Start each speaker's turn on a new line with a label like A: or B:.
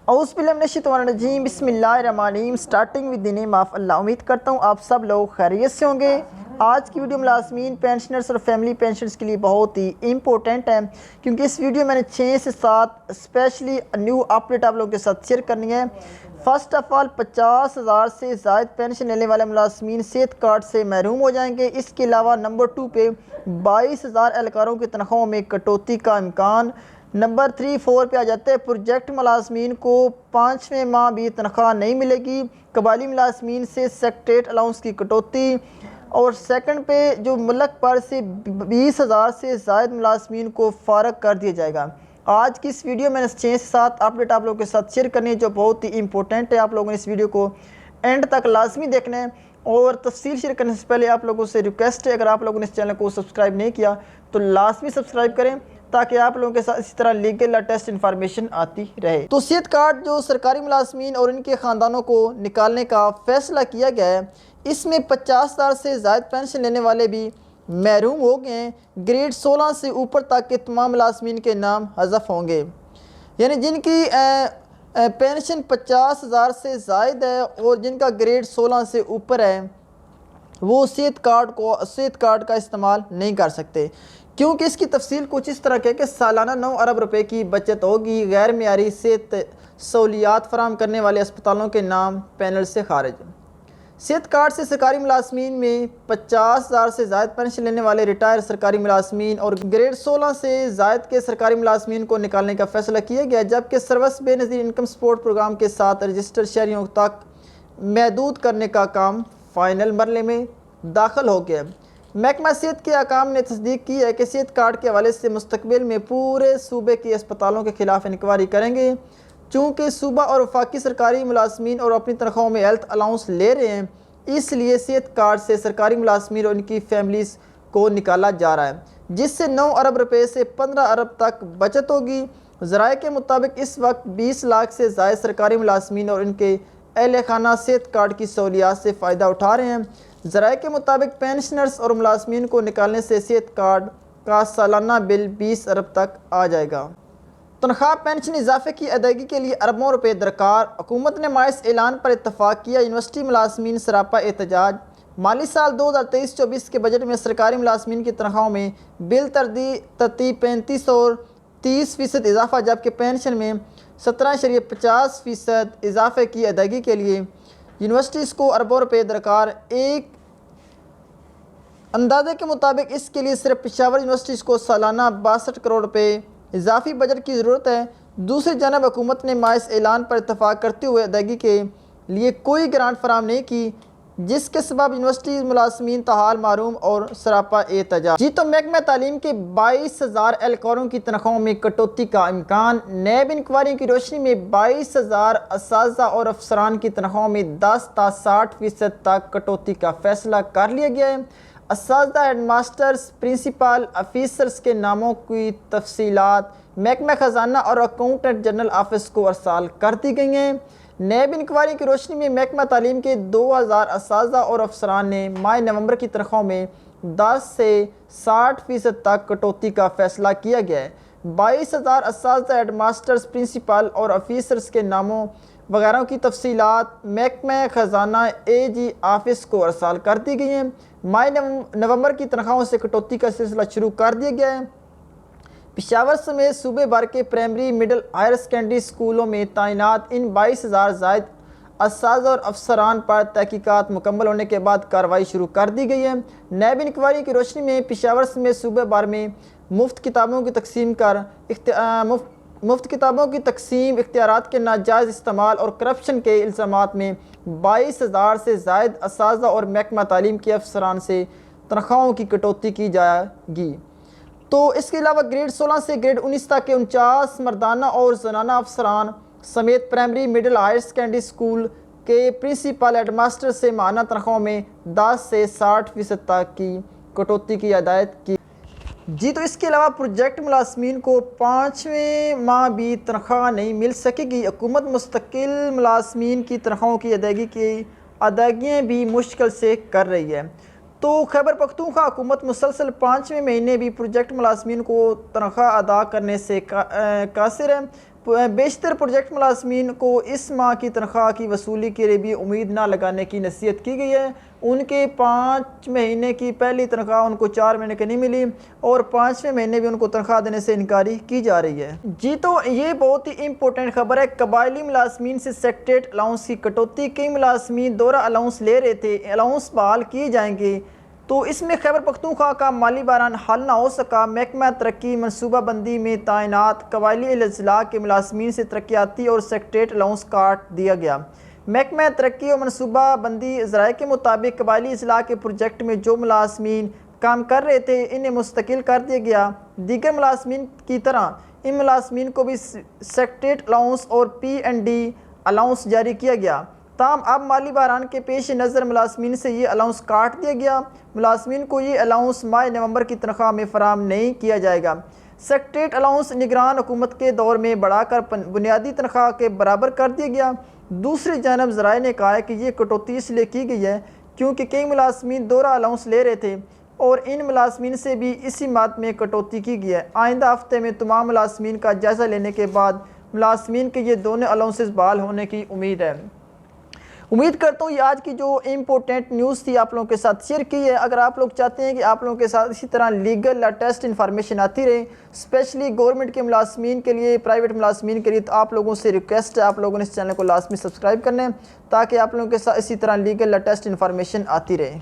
A: اعوذ باللہ من الشیطان الرجیم، بسم اللہ الرحمن الرحیم۔ Starting with the name of Allah. امید کرتا ہوں آپ سب لوگ خیریت سے ہوں گے۔ آج کی ویڈیو ملازمین، پینشنرز اور فیملی پینشنرز کے لیے بہت ہی امپورٹنٹ ہے، کیونکہ اس ویڈیو میں نے 6 سے 7 اسپیشلی نیو اپڈیٹ آپ لوگوں کے ساتھ شیئر کرنی ہے۔ فرسٹ آف آل 50,000 سے زائد پینشن لینے والے ملازمین صحت کارڈ سے محروم ہو جائیں گے۔ اس کے علاوہ نمبر 2 پہ 22,000 اہلکاروں کی تنخواہوں میں کٹوتی کا امکان۔ نمبر 3 4 پہ آ جاتے ہیں، پروجیکٹ ملازمین کو 5ویں ماہ بھی تنخواہ نہیں ملے گی۔ قبائلی ملازمین سے سیکٹریٹ الاؤنس کی کٹوتی۔ اور سیکنڈ پہ جو ملک پر سے 20,000 سے زائد ملازمین کو فارغ کر دیا جائے گا۔ آج کی اس ویڈیو میں نے 6 سے 7 اپڈیٹ آپ لوگوں کے ساتھ شیئر کرنی ہے، جو بہت ہی امپورٹنٹ ہے۔ آپ لوگوں نے اس ویڈیو کو اینڈ تک لازمی دیکھنا ہے۔ اور تفصیل شیئر کرنے سے پہلے آپ لوگوں سے ریکویسٹ ہے، اگر آپ لوگوں نے اس چینل کو سبسکرائب نہیں کیا تو لازمی سبسکرائب کریں، تاکہ آپ لوگوں کے ساتھ اسی طرح لیگل ٹیسٹ انفارمیشن آتی رہے۔ تو صحت کارڈ جو سرکاری ملازمین اور ان کے خاندانوں کو نکالنے کا فیصلہ کیا گیا ہے، اس میں 50,000 سے زائد پینشن لینے والے بھی محروم ہو گئے ہیں۔ گریڈ 16 سے اوپر تک کے تمام ملازمین کے نام حذف ہوں گے، یعنی جن کی پینشن 50,000 سے زائد ہے اور جن کا گریڈ 16 سے اوپر ہے، وہ صحت کارڈ کا استعمال نہیں کر سکتے، کیونکہ اس کی تفصیل کچھ اس طرح ہے کہ سالانہ 9 ارب روپے کی بچت ہوگی۔ غیر معیاری صحت سہولیات فراہم کرنے والے اسپتالوں کے نام پینل سے خارج۔ صحت کارڈ سے سرکاری ملازمین میں 50,000 سے زائد پینشن لینے والے ریٹائر سرکاری ملازمین اور گریڈ 16 سے زائد کے سرکاری ملازمین کو نکالنے کا فیصلہ کیا گیا، جبکہ سروس بے نظیر انکم سپورٹ پروگرام کے ساتھ رجسٹرڈ شہریوں تک محدود کرنے کا کام فائنل مرحلے میں داخل ہو گیا۔ محکمہ صحت کے حکام نے تصدیق کی ہے کہ صحت کارڈ کے حوالے سے مستقبل میں پورے صوبے کے اسپتالوں کے خلاف انکوائری کریں گے۔ چونکہ صوبہ اور وفاقی سرکاری ملازمین اور اپنی تنخواہوں میں ہیلتھ الاؤنس لے رہے ہیں، اس لیے صحت کارڈ سے سرکاری ملازمین اور ان کی فیملیز کو نکالا جا رہا ہے، جس سے 9 ارب روپے سے 15 ارب تک بچت ہوگی۔ ذرائع کے مطابق اس وقت 20 لاکھ سے زائد سرکاری ملازمین اور ان کے اہل خانہ صحت کارڈ کی سہولیات سے فائدہ اٹھا رہے ہیں۔ ذرائع کے مطابق پینشنرز اور ملازمین کو نکالنے سے صحت کارڈ کا سالانہ بل 20 ارب تک آ جائے گا۔ تنخواہ پینشن اضافے کی ادائیگی کے لیے اربوں روپے درکار۔ حکومت نے مائی اس اعلان پر اتفاق کیا، یونیورسٹی ملازمین سراپا احتجاج۔ مالی سال 2023-24 کے بجٹ میں سرکاری ملازمین کی تنخواہوں میں بل ترتیب 35 اور 30% اضافہ، جبکہ پینشن میں 17.50% اضافے کی ادائیگی کے لیے یونیورسٹیز کو اربوں روپے درکار۔ ایک اندازے کے مطابق اس کے لیے صرف پشاور یونیورسٹیز کو سالانہ 62 کروڑ روپے اضافی بجٹ کی ضرورت ہے۔ دوسری جانب حکومت نے مائی اس اعلان پر اتفاق کرتے ہوئے ادائیگی کے لیے کوئی گرانٹ فراہم نہیں کی، جس کے سبب یونیورسٹی ملازمین تاحال محروم اور سراپا احتجاج۔ جی تو محکمہ تعلیم کے 22,000 اہلکاروں کی تنخواہوں میں کٹوتی کا امکان۔ نیب انکوائری کی روشنی میں 22,000 اساتذہ اور افسران کی تنخواہوں میں 10 تا 60% تک کٹوتی کا فیصلہ کر لیا گیا ہے۔ اساتذہ، ہیڈ ماسٹرز، پرنسپل آفیسرز کے ناموں کی تفصیلات محکمہ خزانہ اور اکاؤنٹنٹ جنرل آفس کو ارسال کر دی گئی ہیں۔ نیب انکوائری کی روشنی میں محکمہ تعلیم کے 2,000 اساتذہ اور افسران نے ماہ نومبر کی تنخواہوں میں 10 سے 60% تک کٹوتی کا فیصلہ کیا گیا ہے۔ 22,000 اساتذہ، ہیڈ ماسٹرز، پرنسپل اور آفیسرز کے ناموں وغیرہ کی تفصیلات محکمہ خزانہ AG آفس کو ارسال کر دی گئی ہیں۔ ماہ نومبر کی تنخواہوں سے کٹوتی کا سلسلہ شروع کر دیا گیا ہے۔ پشاور سمیت صوبے بھر کے پرائمری، مڈل، ہائر سیکنڈری اسکولوں میں تعینات ان 22,000 زائد اساتذہ اور افسران پر تحقیقات مکمل ہونے کے بعد کارروائی شروع کر دی گئی ہے۔ نیب انکوائری کی روشنی میں پشاور سمیت صوبے بھر میں مفت کتابوں کی تقسیم، اختیارات کے ناجائز استعمال اور کرپشن کے الزامات میں 22,000 سے زائد اساتذہ اور محکمہ تعلیم کے افسران سے تنخواہوں کی کٹوتی کی جائے گی۔ تو اس کے علاوہ گریڈ 16 سے گریڈ 19 تک کے 49 مردانہ اور زنانہ افسران سمیت primary, middle, higher secondary school کے پرنسپل، ہیڈ ماسٹر سے ماہانہ تنخواہوں میں 10 سے 60% تک کی کٹوتی کی ہدایت کی۔ جی تو اس کے علاوہ پروجیکٹ ملازمین کو 5ویں ماہ بھی تنخواہ نہیں مل سکے گی۔ حکومت مستقل ملازمین کی تنخواہوں کی ادائیگیاں بھی مشکل سے کر رہی ہے۔ تو خیبر پختونخوا حکومت مسلسل 5ویں مہینے بھی پروجیکٹ ملازمین کو تنخواہ ادا کرنے سے قاصر ہے۔ بیشتر پروجیکٹ ملازمین کو اس ماہ کی تنخواہ کی وصولی کے لیے بھی امید نہ لگانے کی نصیحت کی گئی ہے۔ ان کے 5 مہینے کی پہلی تنخواہ ان کو 4 مہینے کی نہیں ملی اور 5ویں مہینے بھی ان کو تنخواہ دینے سے انکاری کی جا رہی ہے۔ جی تو یہ بہت ہی امپورٹنٹ خبر ہے، قبائلی ملازمین سے سیکٹریٹ الاؤنس کی کٹوتی۔ کئی ملازمین دورہ الاؤنس لے رہے تھے، الاؤنس بحال کیے جائیں گے، تو اس میں خیبر پختونخوا کا مالی بحران حل نہ ہو سکا۔ محکمہ ترقی منصوبہ بندی میں تعینات قبائلی اضلاع کے ملازمین سے ترقیاتی اور سیکٹریٹ الاؤنس کاٹ دیا گیا۔ محکمہ ترقی اور منصوبہ بندی ذرائع کے مطابق قبائلی اضلاع کے پروجیکٹ میں جو ملازمین کام کر رہے تھے انہیں مستقل کر دیا گیا۔ دیگر ملازمین کی طرح ان ملازمین کو بھی سیکٹریٹ الاؤنس اور P&D الاؤنس جاری کیا گیا، تاہم اب مالی بحران کے پیش نظر ملازمین سے یہ الاؤنس کاٹ دیا گیا۔ ملازمین کو یہ الاؤنس ماہ نومبر کی تنخواہ میں فراہم نہیں کیا جائے گا۔ سیکٹریٹ الاؤنس نگران حکومت کے دور میں بڑھا کر بنیادی تنخواہ کے برابر کر دیا گیا۔ دوسری جانب ذرائع نے کہا ہے کہ یہ کٹوتی اس لیے کی گئی ہے کیونکہ کئی ملازمین دورہ الاؤنس لے رہے تھے اور ان ملازمین سے بھی اسی مد میں کٹوتی کی گئی ہے۔ آئندہ ہفتے میں تمام ملازمین کا جائزہ لینے کے بعد ملازمین کے یہ دونوں الاؤنسز بحال ہونے کی امید ہے۔ امید کرتا ہوں یہ آج کی جو امپورٹنٹ نیوز تھی آپ لوگوں کے ساتھ شیئر کی ہے۔ اگر آپ لوگ چاہتے ہیں کہ آپ لوگوں کے ساتھ اسی طرح لیگل لیٹسٹ انفارمیشن آتی رہے، اسپیشلی گورنمنٹ کے ملازمین کے لیے، پرائیویٹ ملازمین کے لیے، تو آپ لوگوں سے ریکویسٹ ہے آپ لوگوں نے اس چینل کو لازمی سبسکرائب کرنا ہے تاکہ آپ لوگوں کے ساتھ اسی طرح لیگل لیٹسٹ انفارمیشن آتی رہے۔